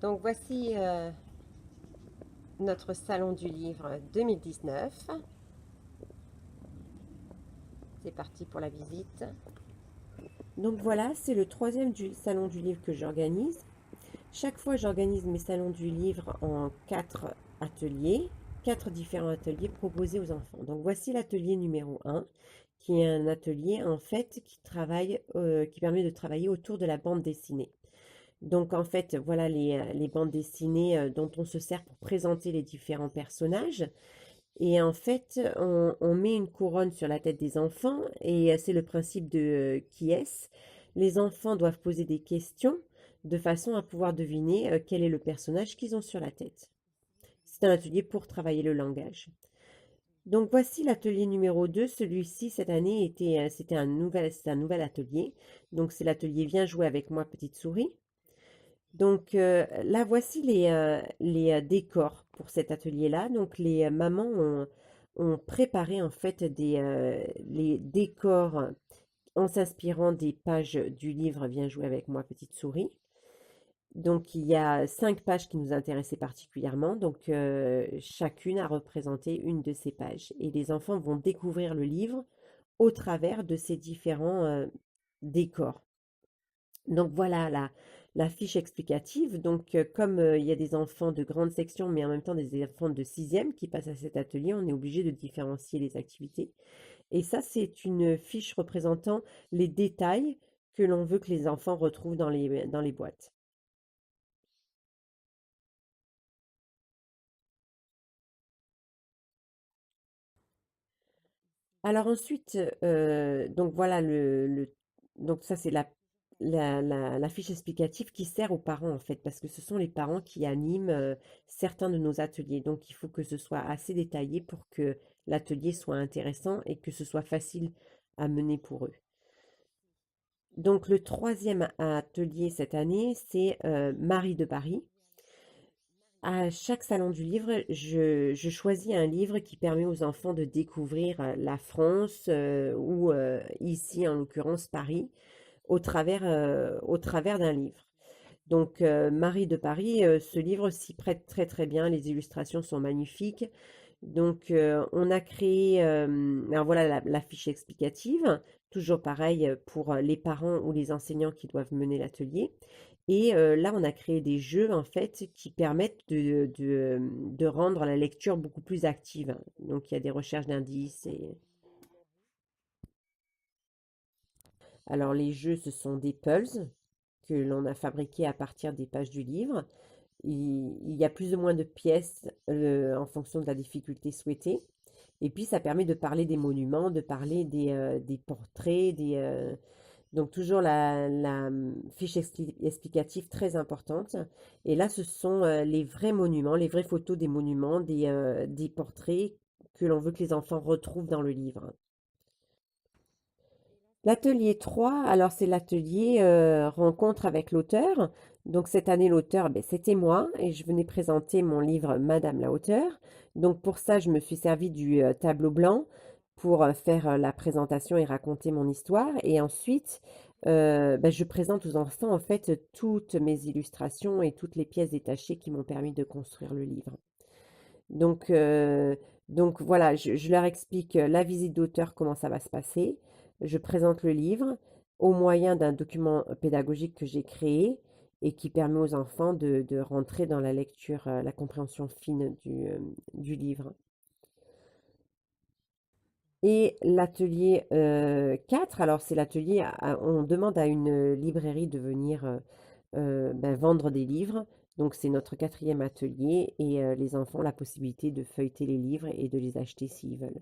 Donc voici notre salon du livre 2019. C'est parti pour la visite. Donc voilà, c'est le troisième salon du livre que j'organise. Chaque fois, j'organise mes salons du livre en quatre différents ateliers proposés aux enfants. Donc voici l'atelier numéro un, qui est un atelier en fait qui permet de travailler autour de la bande dessinée. Donc en fait, voilà les bandes dessinées dont on se sert pour présenter les différents personnages. Et en fait, on met une couronne sur la tête des enfants et c'est le principe de qui est-ce. Les enfants doivent poser des questions de façon à pouvoir deviner quel est le personnage qu'ils ont sur la tête. C'est un atelier pour travailler le langage. Donc voici l'atelier numéro 2. Celui-ci, cette année, c'était un nouvel atelier. Donc c'est l'atelier Viens jouer avec moi, petite souris. Donc là, voici les décors pour cet atelier-là. Donc les mamans ont préparé en fait les décors en s'inspirant des pages du livre Viens jouer avec moi, petite souris. Donc il y a 5 pages qui nous intéressaient particulièrement. Donc chacune a représenté une de ces pages. Et les enfants vont découvrir le livre au travers de ces différents décors. Donc voilà la fiche explicative. Donc comme il y a des enfants de grande section, mais en même temps des enfants de sixième qui passent à cet atelier, on est obligé de différencier les activités. Et ça, c'est une fiche représentant les détails que l'on veut que les enfants retrouvent dans les boîtes. Alors ensuite, donc voilà donc ça c'est la fiche explicative qui sert aux parents en fait, parce que ce sont les parents qui animent certains de nos ateliers. Donc il faut que ce soit assez détaillé pour que l'atelier soit intéressant et que ce soit facile à mener pour eux. Donc le troisième atelier cette année, c'est Marie de Paris. À chaque salon du livre, je choisis un livre qui permet aux enfants de découvrir la France ou ici en l'occurrence Paris au travers d'un livre. Donc Marie de Paris, ce livre s'y prête très très bien, les illustrations sont magnifiques. Donc on a créé, alors voilà la fiche explicative, toujours pareil pour les parents ou les enseignants qui doivent mener l'atelier. Et là, on a créé des jeux en fait qui permettent de rendre la lecture beaucoup plus active. Donc il y a des recherches d'indices et alors les jeux, ce sont des puzzles que l'on a fabriqués à partir des pages du livre. Il y a plus ou moins de pièces en fonction de la difficulté souhaitée. Et puis ça permet de parler des monuments, de parler des portraits, donc toujours la fiche explicative très importante. Et là, ce sont les vrais monuments, les vraies photos des monuments, des portraits que l'on veut que les enfants retrouvent dans le livre. L'atelier 3, alors c'est l'atelier rencontre avec l'auteur. Donc cette année, l'auteur, ben, c'était moi et je venais présenter mon livre Madame la auteure. Donc pour ça, je me suis servi du tableau blanc pour faire la présentation et raconter mon histoire. Et ensuite, ben, je présente aux enfants en fait toutes mes illustrations et toutes les pièces détachées qui m'ont permis de construire le livre. Donc, euh, donc voilà, je leur explique la visite d'auteur, comment ça va se passer. Je présente le livre au moyen d'un document pédagogique que j'ai créé et qui permet aux enfants de rentrer dans la lecture, la compréhension fine du livre. Et l'atelier 4, alors c'est l'atelier, on demande à une librairie de venir ben, vendre des livres. Donc c'est notre quatrième atelier et les enfants ont la possibilité de feuilleter les livres et de les acheter s'ils veulent.